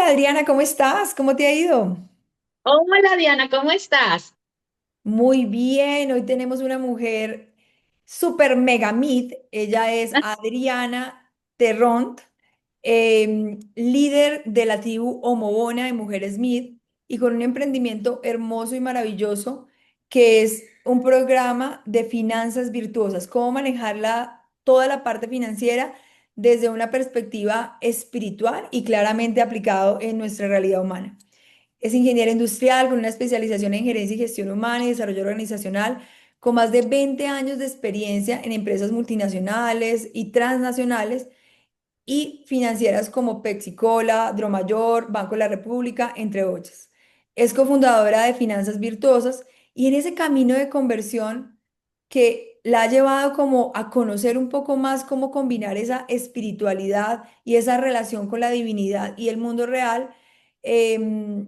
Adriana, ¿cómo estás? ¿Cómo te ha ido? Hola Diana, ¿cómo estás? Muy bien, hoy tenemos una mujer super mega meet. Ella es Adriana Terront, líder de la tribu Omobona de Mujeres Meet y con un emprendimiento hermoso y maravilloso que es un programa de finanzas virtuosas, cómo manejar toda la parte financiera desde una perspectiva espiritual y claramente aplicado en nuestra realidad humana. Es ingeniera industrial con una especialización en gerencia y gestión humana y desarrollo organizacional, con más de 20 años de experiencia en empresas multinacionales y transnacionales y financieras como PepsiCola, Dromayor, Banco de la República, entre otras. Es cofundadora de Finanzas Virtuosas y en ese camino de conversión que la ha llevado como a conocer un poco más cómo combinar esa espiritualidad y esa relación con la divinidad y el mundo real. Le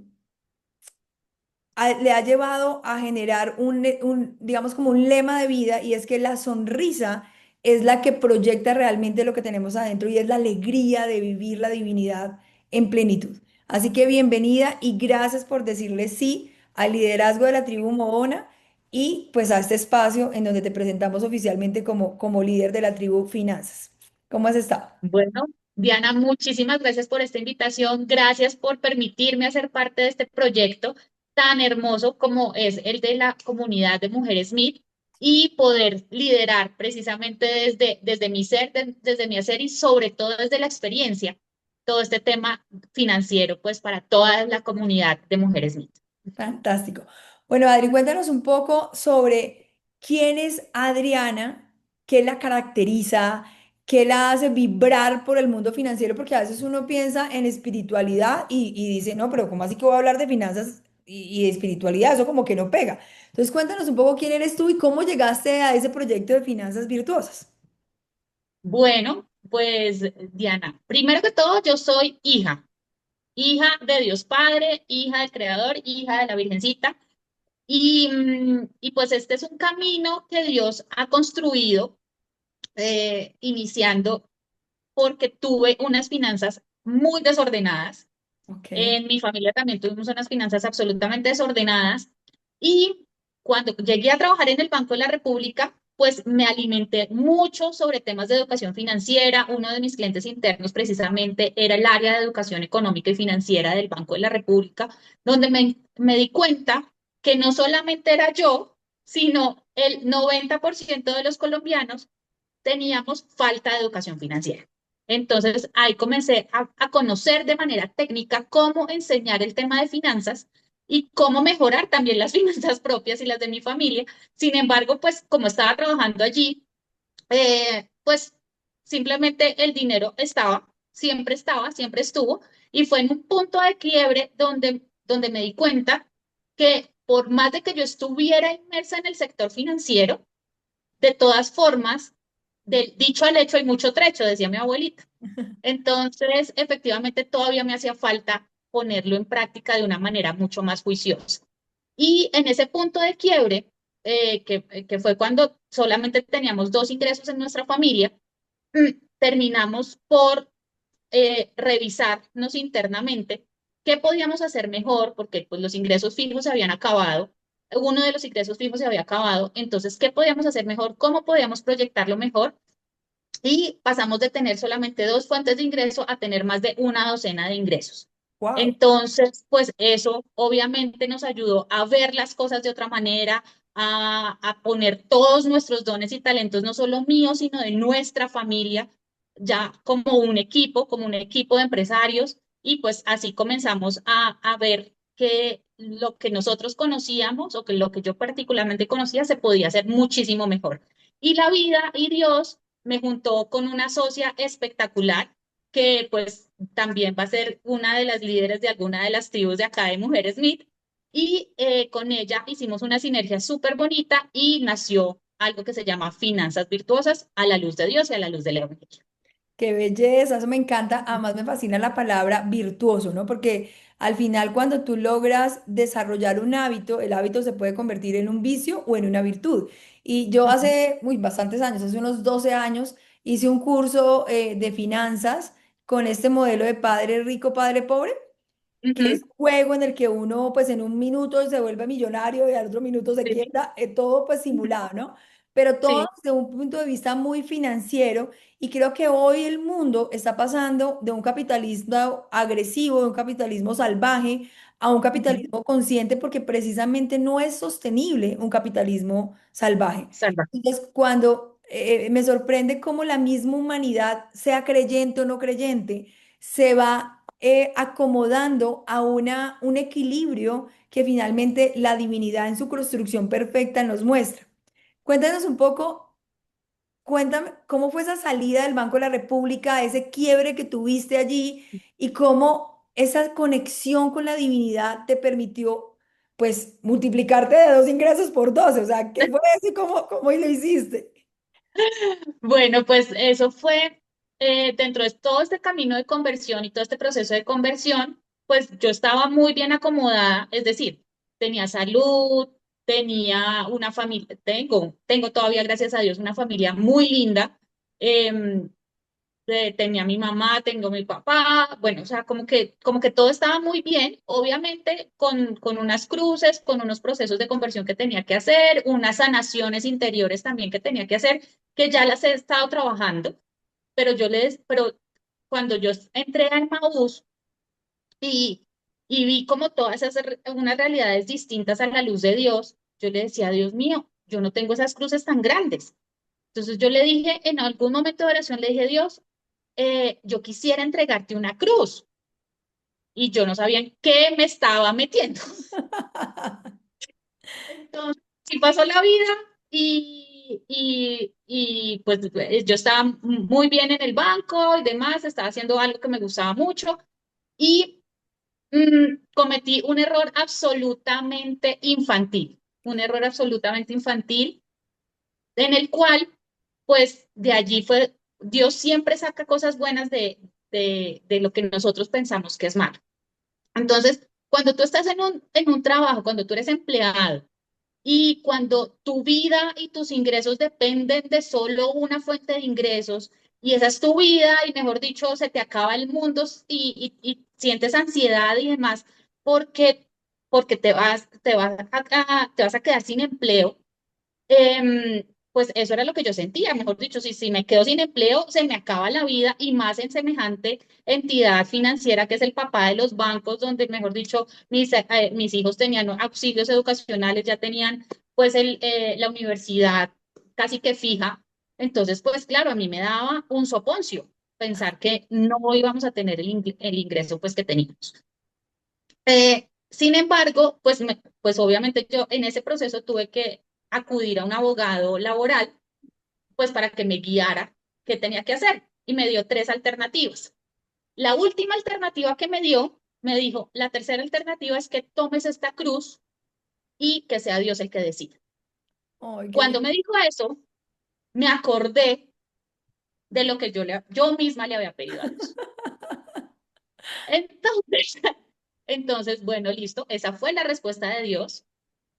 ha llevado a generar digamos, como un lema de vida y es que la sonrisa es la que proyecta realmente lo que tenemos adentro y es la alegría de vivir la divinidad en plenitud. Así que bienvenida y gracias por decirle sí al liderazgo de la tribu Mohona y pues a este espacio en donde te presentamos oficialmente como líder de la tribu Finanzas. ¿Cómo has estado? Bueno, Diana, muchísimas gracias por esta invitación. Gracias por permitirme hacer parte de este proyecto tan hermoso como es el de la comunidad de Mujeres Smith y poder liderar precisamente desde mi ser, desde mi hacer y sobre todo desde la experiencia, todo este tema financiero, pues para toda la comunidad de Mujeres Smith. Fantástico. Bueno, Adri, cuéntanos un poco sobre quién es Adriana, qué la caracteriza, qué la hace vibrar por el mundo financiero, porque a veces uno piensa en espiritualidad y dice, no, pero ¿cómo así que voy a hablar de finanzas y de espiritualidad? Eso como que no pega. Entonces, cuéntanos un poco quién eres tú y cómo llegaste a ese proyecto de finanzas virtuosas. Bueno, pues Diana, primero que todo, yo soy hija de Dios Padre, hija del Creador, hija de la Virgencita. Y pues este es un camino que Dios ha construido, iniciando porque tuve unas finanzas muy desordenadas. Ok. En mi familia también tuvimos unas finanzas absolutamente desordenadas. Y cuando llegué a trabajar en el Banco de la República, pues me alimenté mucho sobre temas de educación financiera. Uno de mis clientes internos precisamente era el área de educación económica y financiera del Banco de la República, donde me di cuenta que no solamente era yo, sino el 90% de los colombianos teníamos falta de educación financiera. Entonces ahí comencé a conocer de manera técnica cómo enseñar el tema de finanzas y cómo mejorar también las finanzas propias y las de mi familia. Sin embargo, pues como estaba trabajando allí, pues simplemente el dinero siempre estuvo, y fue en un punto de quiebre donde me di cuenta que por más de que yo estuviera inmersa en el sector financiero, de todas formas, del dicho al hecho hay mucho trecho, decía mi abuelita. Entonces, efectivamente, todavía me hacía falta ponerlo en práctica de una manera mucho más juiciosa. Y en ese punto de quiebre, que fue cuando solamente teníamos dos ingresos en nuestra familia, terminamos por revisarnos internamente qué podíamos hacer mejor, porque pues, los ingresos fijos se habían acabado, uno de los ingresos fijos se había acabado, entonces, ¿qué podíamos hacer mejor? ¿Cómo podíamos proyectarlo mejor? Y pasamos de tener solamente dos fuentes de ingreso a tener más de una docena de ingresos. Wow. Entonces, pues eso obviamente nos ayudó a ver las cosas de otra manera, a poner todos nuestros dones y talentos, no solo míos, sino de nuestra familia, ya como un equipo de empresarios, y pues así comenzamos a ver que lo que nosotros conocíamos o que lo que yo particularmente conocía se podía hacer muchísimo mejor. Y la vida y Dios me juntó con una socia espectacular que pues también va a ser una de las líderes de alguna de las tribus de acá de Mujeres Smith, y con ella hicimos una sinergia súper bonita y nació algo que se llama Finanzas Virtuosas a la luz de Dios y a la luz del Evangelio. Qué belleza, eso me encanta. Además me fascina la palabra virtuoso, ¿no? Porque al final cuando tú logras desarrollar un hábito, el hábito se puede convertir en un vicio o en una virtud. Y yo hace, bastantes años, hace unos 12 años, hice un curso de finanzas con este modelo de padre rico, padre pobre. que es Ujú, un juego en el que uno pues en un minuto se vuelve millonario y al otro minuto se sí, quiebra, todo pues simulado, ¿no? Pero todo sí, desde un punto de vista muy financiero y creo que hoy el mundo está pasando de un capitalismo agresivo, de un capitalismo salvaje, a un ujú, capitalismo consciente porque precisamente no es sostenible un capitalismo salvaje. salva. Entonces, cuando me sorprende cómo la misma humanidad, sea creyente o no creyente, se va acomodando a un equilibrio que finalmente la divinidad en su construcción perfecta nos muestra. Cuéntanos un poco, cuéntame cómo fue esa salida del Banco de la República, ese quiebre que tuviste allí y cómo esa conexión con la divinidad te permitió, pues, multiplicarte de dos ingresos por 12. O sea, ¿qué fue eso y cómo lo hiciste? Bueno, pues eso fue dentro de todo este camino de conversión y todo este proceso de conversión, pues yo estaba muy bien acomodada, es decir, tenía salud, tenía una familia, tengo todavía, gracias a Dios, una familia muy linda. em, Tenía mi mamá, tengo mi papá, bueno, o sea, como que todo estaba muy bien, obviamente con unas cruces, con unos procesos de conversión que tenía que hacer, unas sanaciones interiores también que tenía que hacer, que ya las he estado trabajando, pero cuando yo entré a Emmaús y, y vi como todas esas, unas realidades distintas a la luz de Dios, yo le decía, Dios mío, yo no tengo esas cruces tan grandes. Entonces yo le dije, en algún momento de oración, le dije, Dios, yo quisiera entregarte una cruz y yo no sabía en qué me estaba metiendo. Entonces, sí pasó la vida y pues yo estaba muy bien en el banco y demás, estaba haciendo algo que me gustaba mucho y cometí un error absolutamente infantil en el cual pues de allí fue, Dios siempre saca cosas buenas de lo que nosotros pensamos que es malo. Entonces, cuando tú estás en un trabajo, cuando tú eres empleado y cuando tu vida y tus ingresos dependen de solo una fuente de ingresos y esa es tu vida y mejor dicho, se te acaba el mundo y sientes ansiedad y demás porque, porque te vas a quedar sin empleo, pues eso era lo que yo sentía, mejor dicho, si me quedo sin empleo, se me acaba la vida y más en semejante entidad financiera que es el papá de los bancos, donde, mejor dicho, mis hijos tenían auxilios educacionales, ya tenían pues la universidad casi que fija. Entonces, pues claro, a mí me daba un soponcio pensar que no íbamos a tener el ingreso pues que teníamos. Sin embargo, pues obviamente yo en ese proceso tuve que acudir a un abogado laboral, pues para que me guiara qué tenía que hacer. Y me dio tres alternativas. La última alternativa que me dio, me dijo, la tercera alternativa es que tomes esta cruz y que sea Dios el que decida. Ay, qué Cuando lindo. me dijo eso, me acordé de lo que yo misma le había pedido a Dios. Entonces, entonces, bueno, listo, esa fue la respuesta de Dios.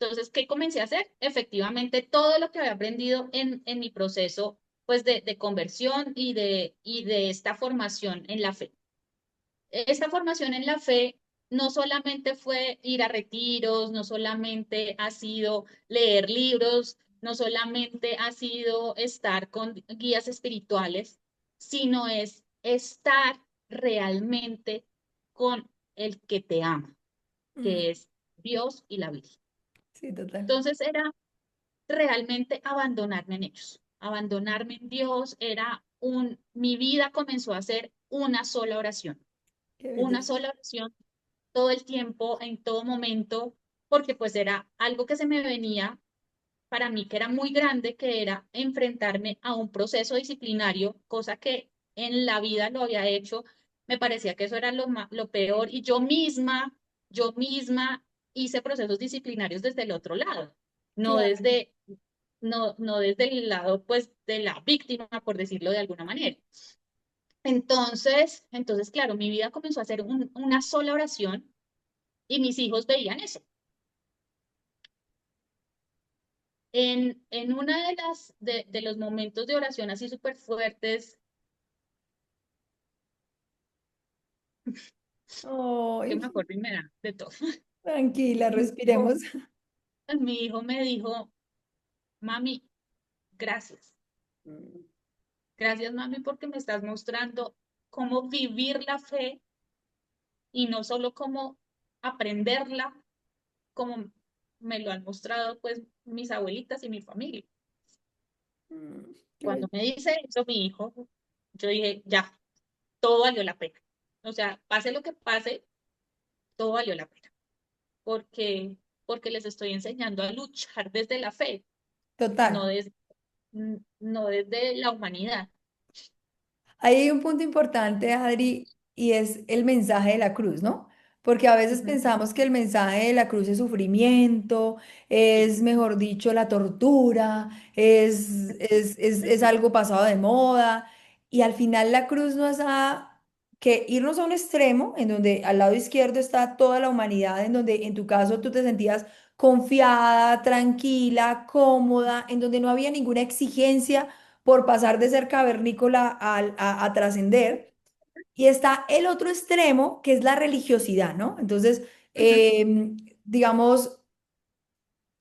Entonces, ¿qué comencé a hacer? Efectivamente, todo lo que había aprendido en mi proceso, pues, de conversión y de esta formación en la fe. Esta formación en la fe no solamente fue ir a retiros, no solamente ha sido leer libros, no solamente ha sido estar con guías espirituales, sino es estar realmente con el que te ama, Mm, que es Dios y la Virgen. sí, total. Entonces era realmente abandonarme en ellos. Abandonarme en Dios era mi vida comenzó a ser Qué una belleza. sola oración todo el tiempo, en todo momento, porque pues era algo que se me venía para mí que era muy grande, que era enfrentarme a un proceso disciplinario, cosa que en la vida lo había hecho, me parecía que eso era lo peor y yo misma hice procesos disciplinarios desde el otro lado, no Claro. desde, no desde el lado pues de la víctima, por decirlo de alguna manera. Entonces, claro, mi vida comenzó a ser una sola oración y mis hijos veían eso. En una de los momentos de oración así súper fuertes, que Ay, me acuerdo y me da de todo. tranquila, Mi hijo, respiremos. mi hijo me dijo, mami, gracias. Gracias, mami, porque me estás mostrando cómo vivir la fe y no solo cómo aprenderla, como me lo han mostrado pues mis abuelitas y mi familia. Qué Cuando bello. me dice eso mi hijo, yo dije, ya, todo valió la pena. O sea, pase lo que pase, todo valió la pena. Porque, porque les estoy enseñando a luchar desde la fe, no Total. desde, no desde la humanidad. Ahí hay un punto importante, Adri, y es el mensaje de la cruz, ¿no? Porque a veces Ujú. pensamos que el mensaje de la cruz es sufrimiento, Sí. es, mejor dicho, la tortura, es algo pasado de moda, y al final la cruz no es nada que irnos a un extremo, en donde al lado izquierdo está toda la humanidad, en donde en tu caso tú te sentías confiada, tranquila, cómoda, en donde no había ninguna exigencia por pasar de ser cavernícola a trascender. Y está el otro extremo, que es la religiosidad, ¿no? Entonces, Ujú. digamos,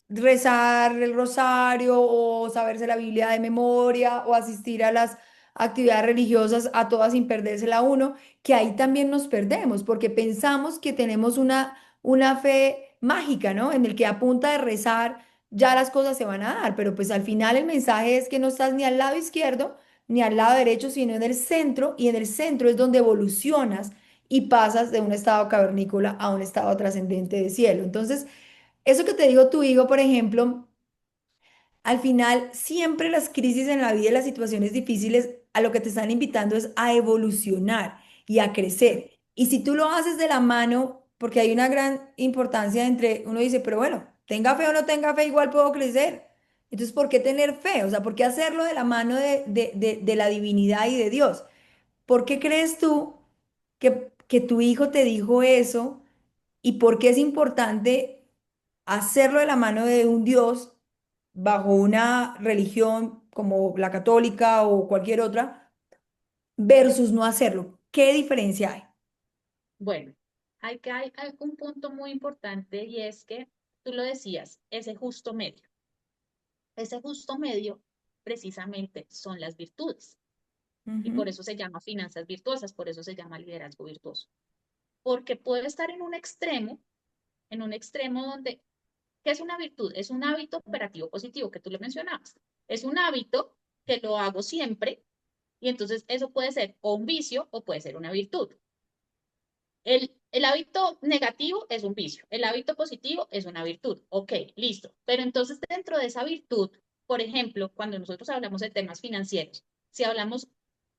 rezar el rosario o saberse la Biblia de memoria o asistir a las actividades religiosas, a todas sin perdérsela uno, que ahí también nos perdemos porque pensamos que tenemos una fe mágica, ¿no? En el que a punta de rezar ya las cosas se van a dar, pero pues al final el mensaje es que no estás ni al lado izquierdo ni al lado derecho, sino en el centro, y en el centro es donde evolucionas y pasas de un estado cavernícola a un estado trascendente de cielo. Entonces, eso que te digo tu hijo, por ejemplo, al final siempre las crisis en la vida y las situaciones difíciles a lo que te están invitando es a evolucionar y a crecer. Y si tú lo haces de la mano, porque hay una gran importancia entre, uno dice, pero bueno, tenga fe o no tenga fe, igual puedo crecer. Entonces, ¿por qué tener fe? O sea, ¿por qué hacerlo de la mano de la divinidad y de Dios? ¿Por qué crees tú que tu hijo te dijo eso? ¿Y por qué es importante hacerlo de la mano de un Dios bajo una religión como la católica o cualquier otra versus no hacerlo? ¿Qué diferencia hay? Bueno, hay un punto muy importante y es que tú lo decías, ese justo medio. Ese justo medio precisamente son las virtudes y por Ujú. eso se llama finanzas virtuosas, por eso se llama liderazgo virtuoso. Porque puede estar en un extremo donde, ¿qué es una virtud? Es un hábito operativo positivo que tú lo mencionabas. Es un hábito que lo hago siempre y entonces eso puede ser o un vicio o puede ser una virtud. El hábito negativo es un vicio, el hábito positivo es una virtud. Ok, listo. Pero entonces dentro de esa virtud, por ejemplo, cuando nosotros hablamos de temas financieros, si hablamos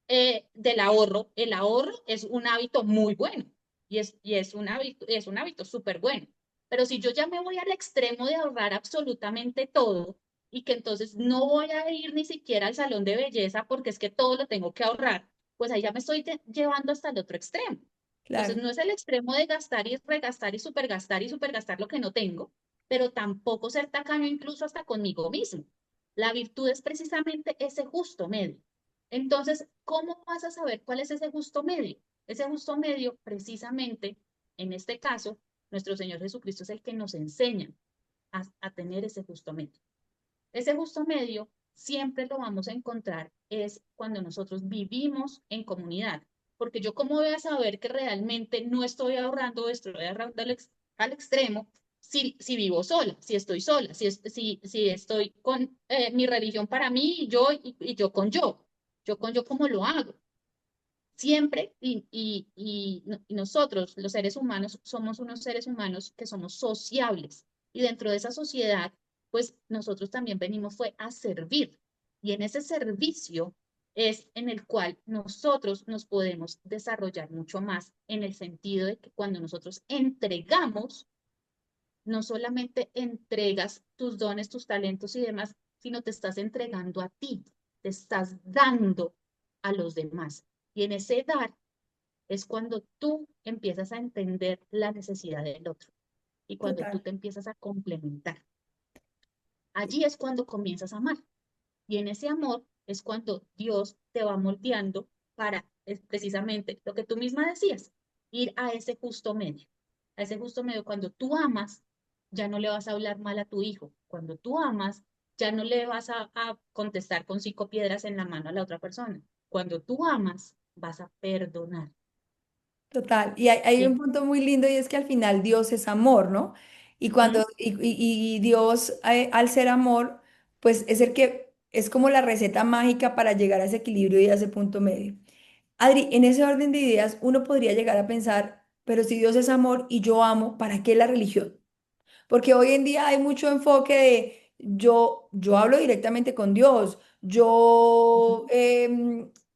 del ahorro, el ahorro es un hábito muy bueno y es un hábito súper bueno. Pero si yo ya me voy al extremo de ahorrar absolutamente todo y que entonces no voy a ir ni siquiera al salón de belleza porque es que todo lo tengo que ahorrar, pues ahí ya me estoy llevando hasta el otro extremo. Entonces, Claro, no es el extremo de gastar y regastar y supergastar lo que no tengo, pero tampoco ser tacaño incluso hasta conmigo mismo. La virtud es precisamente ese justo medio. Entonces, ¿cómo vas a saber cuál es ese justo medio? Ese justo medio, precisamente, en este caso, nuestro Señor Jesucristo es el que nos enseña a tener ese justo medio. Ese justo medio siempre lo vamos a encontrar es cuando nosotros vivimos en comunidad, porque yo cómo voy a saber que realmente no estoy ahorrando, estoy ahorrando al extremo si vivo sola, si estoy sola, si estoy con mi religión para mí y yo con yo con yo cómo lo hago. Siempre y nosotros, los seres humanos, somos unos seres humanos que somos sociables y dentro de esa sociedad, pues nosotros también venimos fue a servir y en ese servicio es en el cual nosotros nos podemos desarrollar mucho más en el sentido de que cuando nosotros entregamos, no solamente entregas tus dones, tus talentos y demás, sino te estás entregando a ti, te estás dando a los demás. Y en ese dar es cuando tú empiezas a entender la necesidad del otro y cuando tú total. te empiezas a complementar. Allí es cuando comienzas a amar y en ese amor es cuando Dios te va moldeando para precisamente lo que tú misma decías. ir a ese justo medio. A ese justo medio, cuando tú amas, ya no le vas a hablar mal a tu hijo. Cuando tú amas, ya no le vas a contestar con 5 piedras en la mano a la otra persona. Cuando tú amas, vas a perdonar. Total, y hay ¿Sí? un punto muy lindo y es que al final Dios es amor, ¿no? Y Ujú. cuando y Dios al ser amor, pues es el que es como la receta mágica para llegar a ese equilibrio y a ese punto medio. Adri, en ese orden de ideas, uno podría llegar a pensar, pero si Dios es amor y yo amo, ¿para qué la religión? Porque hoy en día hay mucho enfoque de yo hablo directamente con Dios, yo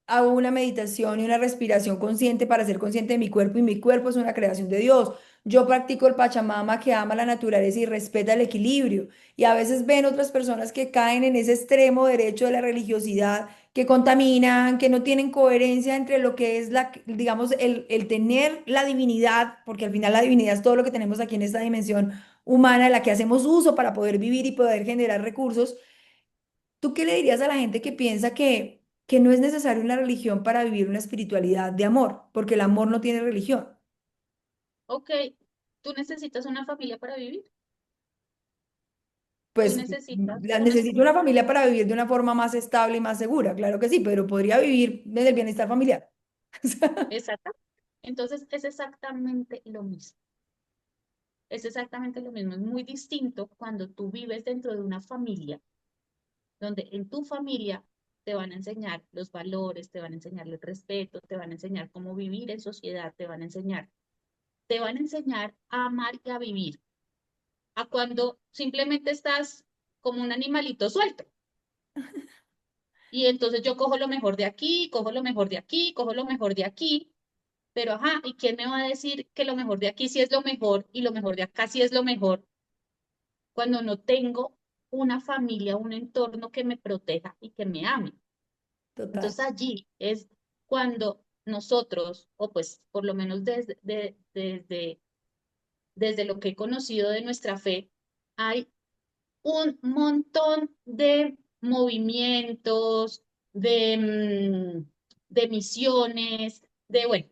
hago una meditación y una respiración consciente para ser consciente de mi cuerpo y mi cuerpo es una creación de Dios. Yo practico el Pachamama que ama la naturaleza y respeta el equilibrio. Y a veces ven otras personas que caen en ese extremo derecho de la religiosidad, que contaminan, que no tienen coherencia entre lo que es digamos, el tener la divinidad, porque al final la divinidad es todo lo que tenemos aquí en esta dimensión humana de la que hacemos uso para poder vivir y poder generar recursos. ¿Tú qué le dirías a la gente que piensa que no es necesario una religión para vivir una espiritualidad de amor? Porque el amor no tiene religión. Ok, tú necesitas una familia para vivir. Tú Pues necesitas una necesito una familia. familia para vivir de una forma más estable y más segura, claro que sí, pero podría vivir desde el bienestar familiar. Exacto. Entonces, es exactamente lo mismo. Es exactamente lo mismo. Es muy distinto cuando tú vives dentro de una familia, donde en tu familia te van a enseñar los valores, te van a enseñar el respeto, te van a enseñar cómo vivir en sociedad, te van a enseñar a amar y a vivir, a cuando simplemente estás como un animalito suelto. Y entonces yo cojo lo mejor de aquí, cojo lo mejor de aquí, cojo lo mejor de aquí, pero ajá, ¿y quién me va a decir que lo mejor de aquí sí es lo mejor y lo mejor de acá sí es lo mejor cuando no tengo una familia, un entorno que me proteja y que me ame? Total, Entonces allí es cuando nosotros, o pues por lo menos desde lo que he conocido de nuestra fe, hay un montón de movimientos, de misiones, bueno,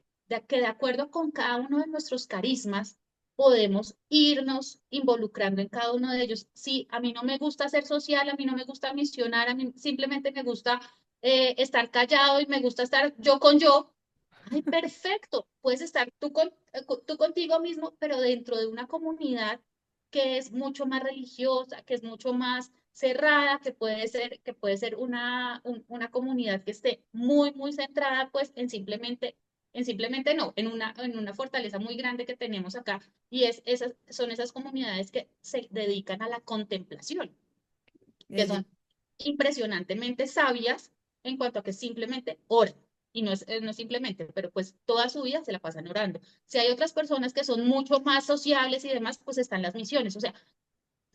que de acuerdo con cada uno de nuestros carismas, podemos irnos involucrando en cada uno de ellos. Sí, a mí no me gusta ser social, a mí no me gusta misionar, a mí simplemente me gusta estar callado y me gusta estar yo con yo. Ay, perfecto. Puedes estar tú contigo mismo, pero dentro de una comunidad que es mucho más religiosa, que es mucho más cerrada, que puede ser una comunidad que esté muy, muy centrada, pues, en simplemente no, en una fortaleza muy grande que tenemos acá, y son esas comunidades que se dedican a la contemplación, que es son impresionantemente sabias en cuanto a que simplemente oran. Y no es simplemente, pero pues toda su vida se la pasan orando. Si hay otras personas que son mucho más sociables y demás, pues están las misiones. O sea,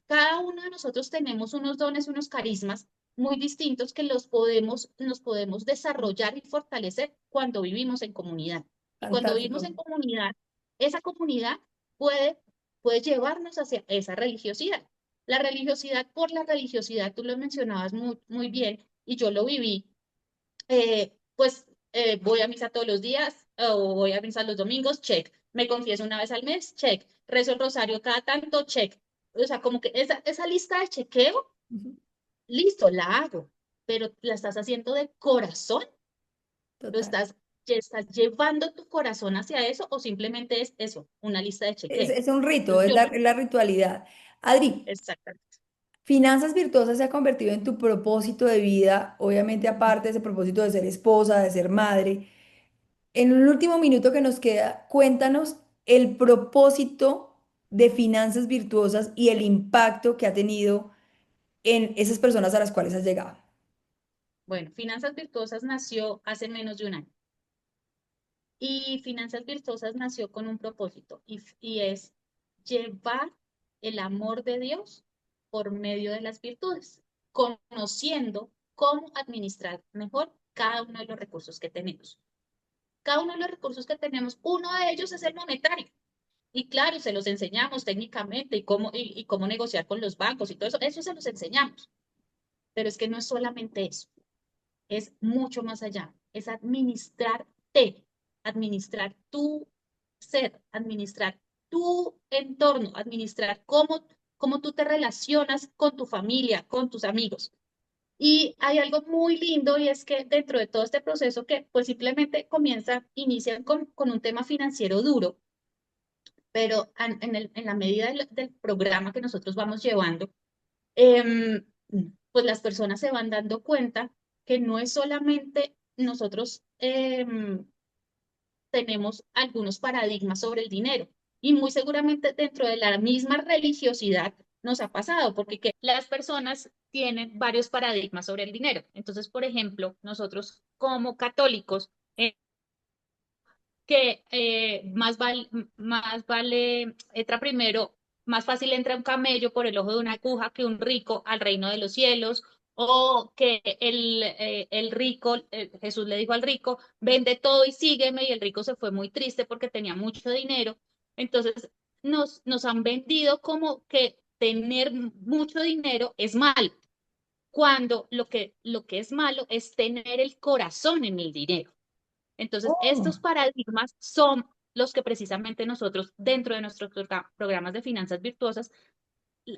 cada uno de nosotros tenemos unos dones, unos carismas muy distintos que nos podemos desarrollar y fortalecer cuando vivimos en comunidad. Y cuando vivimos fantástico. en comunidad, esa comunidad puede, puede llevarnos hacia esa religiosidad. La religiosidad por la religiosidad, tú lo mencionabas muy, muy bien y yo lo viví. Pues voy a misa todos los días o voy a misa los domingos, check. Me confieso una vez al mes, check. Rezo el rosario cada tanto, check. O sea, como que esa lista de chequeo, Ujú. listo, la hago, pero la estás haciendo de corazón, lo Total. estás llevando tu corazón hacia eso o simplemente es eso, una lista de chequeo. Es un rito, Entonces, yo no, es la ritualidad. Adri, exactamente. Finanzas Virtuosas se ha convertido en tu propósito de vida, obviamente aparte de ese propósito de ser esposa, de ser madre. En el último minuto que nos queda, cuéntanos el propósito de Finanzas Virtuosas y el impacto que ha tenido en esas personas a las cuales has llegado. Bueno, Finanzas Virtuosas nació hace menos de un año. Y Finanzas Virtuosas nació con un propósito y es llevar el amor de Dios por medio de las virtudes, conociendo cómo administrar mejor cada uno de los recursos que tenemos. Cada uno de los recursos que tenemos, uno de ellos es el monetario. Y claro, se los enseñamos técnicamente y cómo negociar con los bancos y todo eso se los enseñamos. Pero es que no es solamente eso, es mucho más allá, es administrarte, administrar tú. ser, administrar tu entorno, administrar cómo tú te relacionas con tu familia, con tus amigos. Y hay algo muy lindo y es que dentro de todo este proceso que pues simplemente inician con un tema financiero duro, pero en la medida del programa que nosotros vamos llevando, em, pues las personas se van dando cuenta que no es solamente nosotros tenemos algunos paradigmas sobre el dinero y muy seguramente dentro de la misma religiosidad nos ha pasado, porque que las personas tienen varios paradigmas sobre el dinero. Entonces, por ejemplo, nosotros como católicos, más vale, entra primero, más fácil entra un camello por el ojo de una aguja que un rico al reino de los cielos, o que el rico, Jesús le dijo al rico, vende todo y sígueme, y el rico se fue muy triste porque tenía mucho dinero. Entonces, nos han vendido como que tener mucho dinero es malo, cuando lo que es malo es tener el corazón en el dinero. Entonces, Oh. estos paradigmas son los que precisamente nosotros, dentro de nuestros programas de finanzas virtuosas,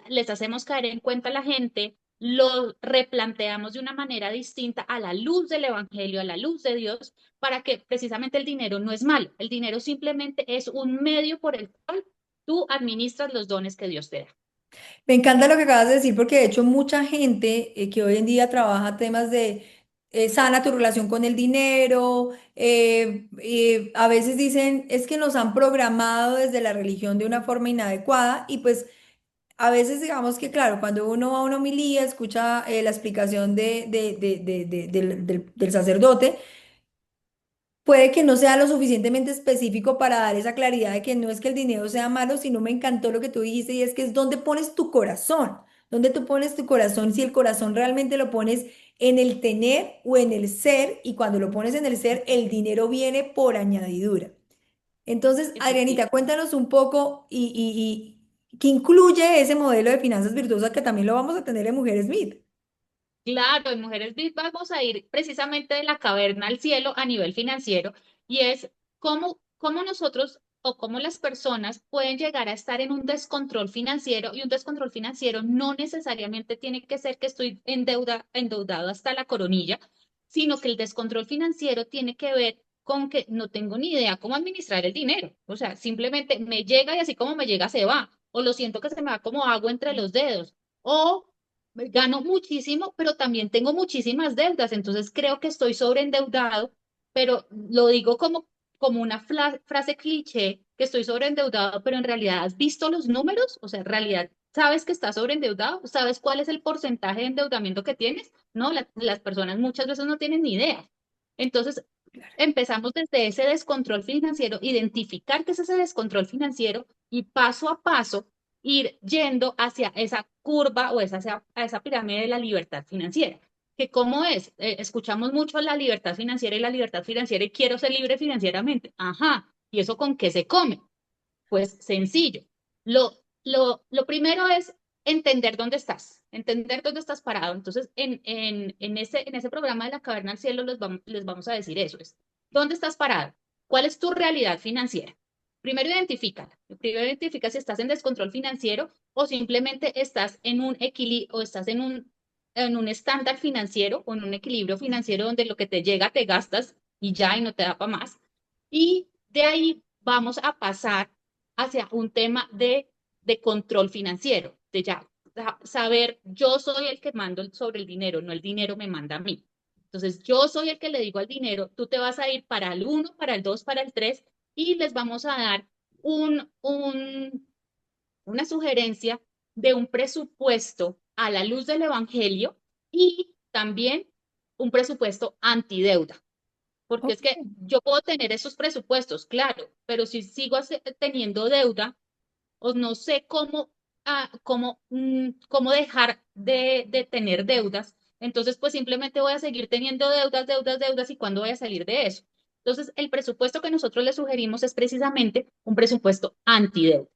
les hacemos caer en cuenta a la gente, lo replanteamos de una manera distinta a la luz del Evangelio, a la luz de Dios, para que precisamente el dinero no es malo, el dinero simplemente es un medio por el cual tú administras los dones que Dios te da. Me encanta lo que acabas de decir porque de hecho mucha gente que hoy en día trabaja temas de sana tu relación con el dinero, a veces dicen es que nos han programado desde la religión de una forma inadecuada y pues a veces digamos que claro, cuando uno va a una homilía, escucha la explicación del sacerdote, puede que no sea lo suficientemente específico para dar esa claridad de que no es que el dinero sea malo, sino me encantó lo que tú dijiste y es que es donde pones tu corazón, donde tú pones tu corazón, si el corazón realmente lo pones en el tener o en el ser y cuando lo pones en el ser, el dinero viene por añadidura. Entonces, Adrianita, Efectivamente. cuéntanos un poco y qué incluye ese modelo de finanzas virtuosas que también lo vamos a tener en Mujer Smith. Claro, en Mujeres VIP vamos a ir precisamente de la caverna al cielo a nivel financiero y es cómo nosotros o cómo las personas pueden llegar a estar en un descontrol financiero y un descontrol financiero no necesariamente tiene que ser que estoy endeudado hasta la coronilla, sino que el descontrol financiero tiene que ver con que no tengo ni idea cómo administrar el dinero. O sea, simplemente me llega y así como me llega se va, o lo siento que se me va como agua entre los dedos. O gano muchísimo, pero también tengo muchísimas deudas, entonces creo que estoy sobreendeudado, pero lo digo como una frase cliché, que estoy sobreendeudado, pero en realidad has visto los números, o sea, en realidad sabes que estás sobreendeudado, sabes cuál es el porcentaje de endeudamiento que tienes, ¿no? Las personas muchas veces no tienen ni idea. Entonces, empezamos desde ese descontrol financiero, identificar qué es ese descontrol financiero y paso a paso ir yendo hacia esa curva o a esa pirámide de la libertad financiera. ¿Que cómo es? Escuchamos mucho la libertad financiera y la libertad financiera y quiero ser libre financieramente. Ajá, ¿y eso con qué se come? Pues sencillo. Lo primero es entender dónde estás parado. Entonces, en ese programa de la caverna al cielo les vamos a decir eso, es, ¿dónde estás parado? ¿Cuál es tu realidad financiera? Primero identifícala. Primero identifica si estás en descontrol financiero o simplemente estás en un equilibrio o estás en un estándar financiero o en un equilibrio financiero donde lo que te llega te gastas y ya y no te da para más. Y de ahí vamos a pasar hacia un tema de control financiero, de ya saber, yo soy el que mando sobre el dinero, no el dinero me manda a mí. Entonces, yo soy el que le digo al dinero, tú te vas a ir para el uno, para el 2, para el 3 y les vamos a dar un, un, una sugerencia de un presupuesto a la luz del Evangelio y también un presupuesto antideuda. Porque es Ok. que yo puedo tener esos presupuestos, claro, pero si sigo teniendo deuda o no sé cómo dejar de tener deudas, entonces pues simplemente voy a seguir teniendo deudas, deudas, deudas y cuándo voy a salir de eso. Entonces, el presupuesto que nosotros le sugerimos es precisamente un presupuesto antideuda.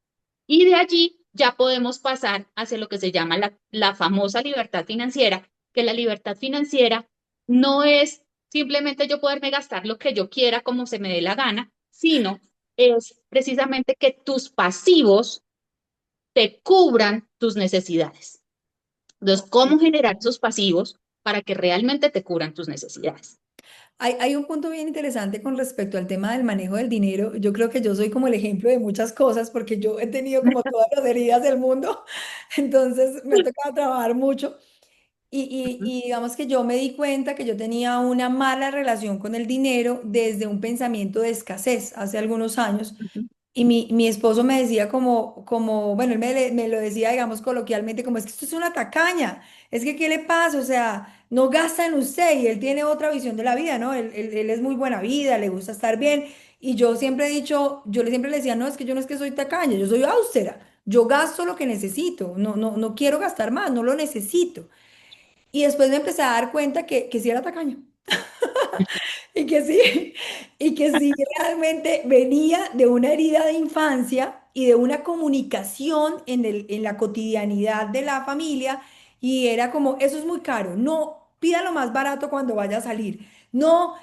Y de allí ya podemos pasar hacia lo que se llama la famosa libertad financiera, que la libertad financiera no es simplemente yo poderme gastar lo que yo quiera como se me dé la gana, sino es precisamente que tus pasivos te cubran tus necesidades. Entonces, ¿cómo generar esos pasivos para que realmente te cubran tus necesidades? Hay un punto bien interesante con respecto al tema del manejo del dinero. Yo creo que yo soy como el ejemplo de muchas cosas porque yo he tenido como todas las heridas del mundo, entonces me ha tocado trabajar mucho. Y digamos que yo me di cuenta que yo tenía una mala relación con el dinero desde un pensamiento de escasez hace algunos años. Y mi esposo me decía bueno, él me lo decía, digamos, coloquialmente, como es que esto es una tacaña, es que ¿qué le pasa? O sea, no gasta en usted y él tiene otra visión de la vida, ¿no? Él es muy buena vida, le gusta estar bien. Y yo siempre he dicho, siempre le decía, no, es que yo no es que soy tacaña, yo soy austera, yo gasto lo que necesito, no quiero gastar más, no lo necesito. Y después me empecé a dar cuenta que sí era tacaña. Y que sí, y que sí realmente venía de una herida de infancia y de una comunicación en la cotidianidad de la familia y era como, eso es muy caro, no, pida lo más barato cuando vaya a salir, no,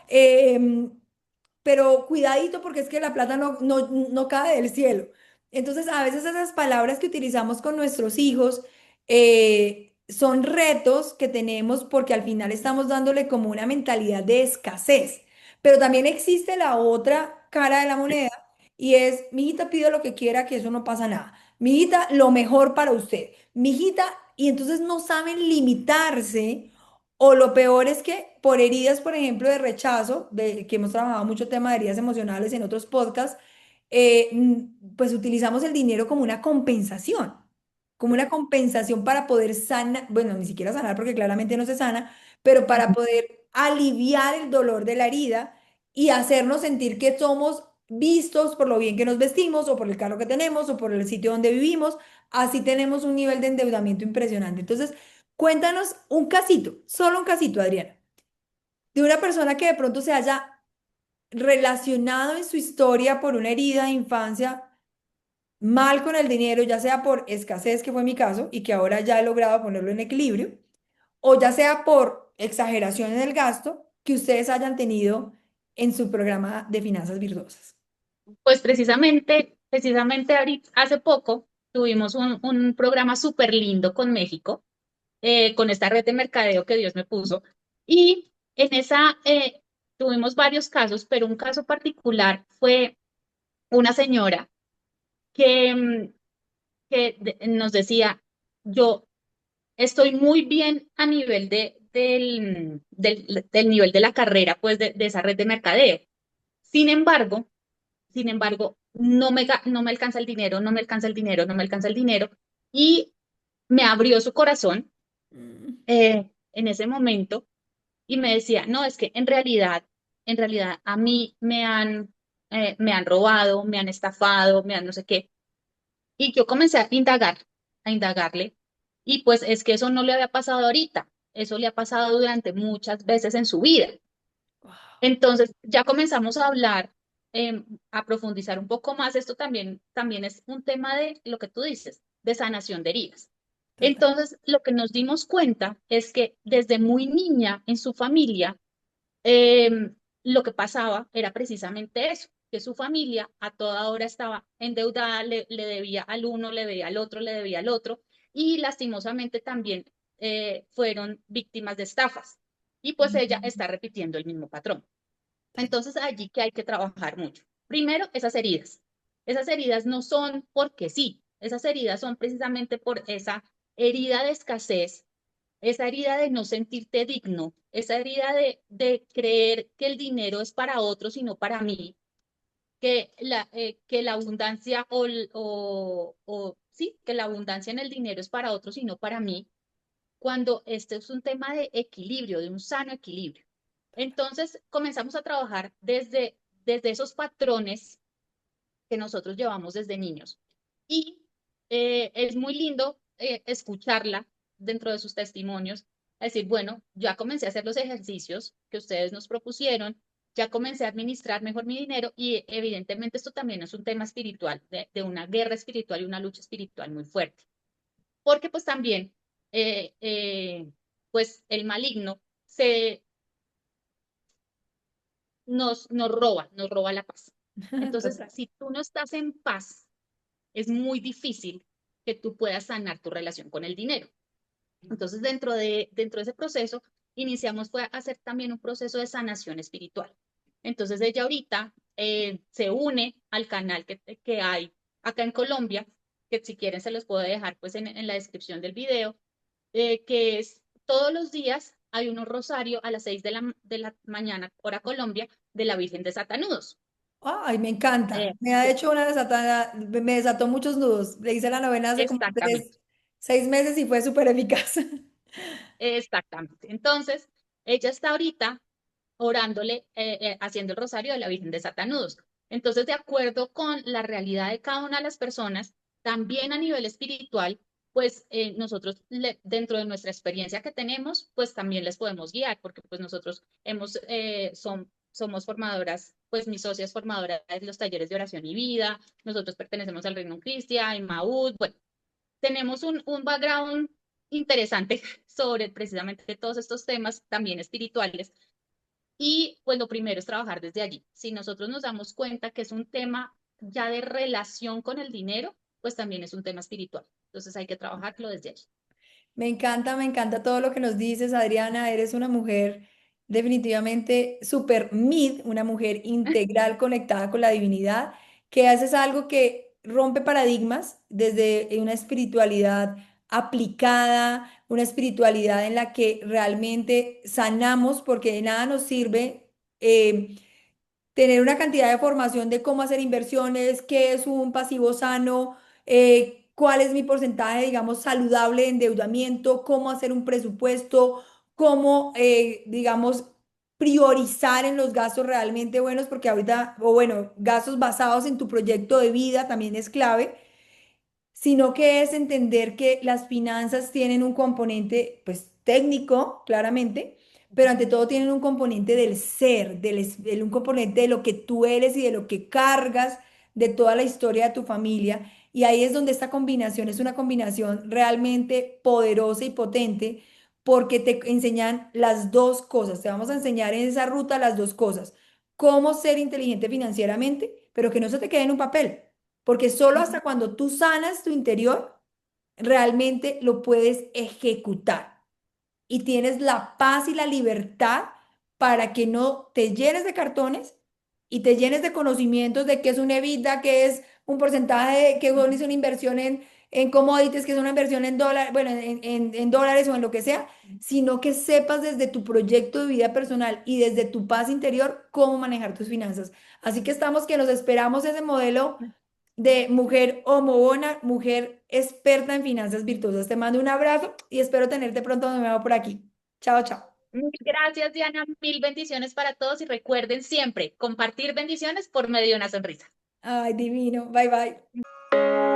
pero cuidadito porque es que la plata no cae del cielo. Entonces, a veces esas palabras que utilizamos con nuestros hijos son retos que tenemos porque al final estamos dándole como una mentalidad de escasez. Pero también existe la otra cara de la moneda y es, mi hijita pide lo que quiera, que eso no pasa nada. Mi hijita, lo mejor para usted. Mi hijita, y entonces no saben limitarse o lo peor es que por heridas, por ejemplo, de rechazo, de que hemos trabajado mucho tema de heridas emocionales en otros podcasts, pues utilizamos el dinero como una compensación para poder sanar, bueno, ni siquiera sanar porque claramente no se sana, pero para poder aliviar el dolor de la herida y hacernos sentir que somos vistos por lo bien que nos vestimos o por el carro que tenemos o por el sitio donde vivimos, así tenemos un nivel de endeudamiento impresionante. Entonces, cuéntanos un casito, solo un casito, Adriana, de una persona que de pronto se haya relacionado en su historia por una herida de infancia mal con el dinero, ya sea por escasez, que fue mi caso, y que ahora ya he logrado ponerlo en equilibrio, o ya sea por exageración en el gasto que ustedes hayan tenido en su programa de finanzas virtuosas. Pues precisamente hace poco tuvimos un programa súper lindo con México, con esta red de mercadeo que Dios me puso. Y en esa tuvimos varios casos, pero un caso particular fue una señora que, nos decía, yo estoy muy bien a nivel del nivel de la carrera, pues de esa red de mercadeo. Sin embargo, no me alcanza el dinero, no me alcanza el dinero, no me alcanza el dinero. Y me abrió su corazón Mm. en ese momento y me decía, no, es que en realidad a mí me han robado, me han estafado, me han no sé qué. Y yo comencé a indagarle, y pues es que eso no le había pasado ahorita, eso le ha pasado durante muchas veces en su vida. Entonces ya comenzamos a hablar, a profundizar un poco más. Esto también es un tema de lo que tú dices, de sanación de heridas. Total. Entonces, lo que nos dimos cuenta es que desde muy niña en su familia, lo que pasaba era precisamente eso, que su familia a toda hora estaba endeudada, le debía al uno, le debía al otro, le debía al otro, y lastimosamente también fueron víctimas de estafas. Y pues ella está repitiendo el mismo patrón. Entonces allí que hay que trabajar mucho. Primero, esas heridas. Esas heridas no son porque sí, esas heridas son precisamente por esa herida de escasez, esa herida de no sentirte digno, esa herida de creer que el dinero es para otros y no para mí, que la abundancia sí, que la abundancia en el dinero es para otros y no para mí, cuando este es un tema de equilibrio, de un sano equilibrio. Entonces comenzamos a trabajar desde esos patrones que nosotros llevamos desde niños. Y es muy lindo escucharla dentro de sus testimonios, decir, bueno, ya comencé a hacer los ejercicios que ustedes nos propusieron, ya comencé a administrar mejor mi dinero y evidentemente esto también es un tema espiritual, de una guerra espiritual y una lucha espiritual muy fuerte, porque pues también, eh, eh, pues el maligno nos roba la paz. Entonces, Total. si tú no estás en paz, es muy difícil que tú puedas sanar tu relación con el dinero. Entonces, dentro de ese proceso, iniciamos fue a hacer también un proceso de sanación espiritual. Entonces, ella ahorita se une al canal que hay acá en Colombia, que si quieren se los puedo dejar pues en la descripción del video, que es todos los días hay unos rosarios a las 6 de la mañana, hora Colombia, de la Virgen de Satanudos. Ay, me encanta. Me ha Sí, hecho una desatada, me desató muchos nudos. Le hice la novena hace como exactamente. 6 meses y fue súper eficaz. Exactamente. Entonces, ella está ahorita orándole, haciendo el rosario de la Virgen de Satanudos. Entonces, de acuerdo con la realidad de cada una de las personas, también a nivel espiritual, pues nosotros dentro de nuestra experiencia que tenemos, pues también les podemos guiar, porque pues nosotros somos formadoras, pues mis socias formadoras de los talleres de oración y vida, nosotros pertenecemos al Reino Cristian, Maúd, bueno, tenemos un background interesante sobre precisamente todos estos temas también espirituales. Y pues lo primero es trabajar desde allí. Si nosotros nos damos cuenta que es un tema ya de relación con el dinero, pues también es un tema espiritual. Entonces hay que trabajarlo desde allí. Me encanta todo lo que nos dices, Adriana. Eres una mujer definitivamente super mid, una mujer integral conectada con la divinidad, que haces algo que rompe paradigmas desde una espiritualidad aplicada, una espiritualidad en la que realmente sanamos, porque de nada nos sirve. Tener una cantidad de formación de cómo hacer inversiones, qué es un pasivo sano, cuál es mi porcentaje, digamos, saludable de endeudamiento, cómo hacer un presupuesto, cómo, digamos, priorizar en los gastos realmente buenos, porque ahorita, o bueno, gastos basados en tu proyecto de vida también es clave, sino que es entender que las finanzas tienen un componente, pues técnico, claramente, pero ante todo tienen un componente del ser, un componente de lo que tú eres y de lo que cargas de toda la historia de tu familia. Y ahí es donde esta combinación es una combinación realmente poderosa y potente, porque te enseñan las dos cosas. Te vamos a enseñar en esa ruta las dos cosas. Cómo ser inteligente financieramente, pero que no se te quede en un papel. Porque solo hasta cuando tú sanas tu interior, realmente lo puedes ejecutar y tienes la paz y la libertad para que no te llenes de cartones y te llenes de conocimientos de qué es un EBITDA, qué es un porcentaje, qué es una inversión en commodities, qué es una inversión en dólares, bueno, en dólares o en lo que sea, sino que sepas desde tu proyecto de vida personal y desde tu paz interior cómo manejar tus finanzas. Así que estamos que nos esperamos ese modelo de mujer homobona, mujer experta en finanzas virtuosas. Te mando un abrazo y espero tenerte pronto de nuevo por aquí. Chao, chao. Mil gracias, Diana. Mil bendiciones para todos y recuerden siempre compartir bendiciones por medio de una sonrisa. Ay, divino. Bye, bye.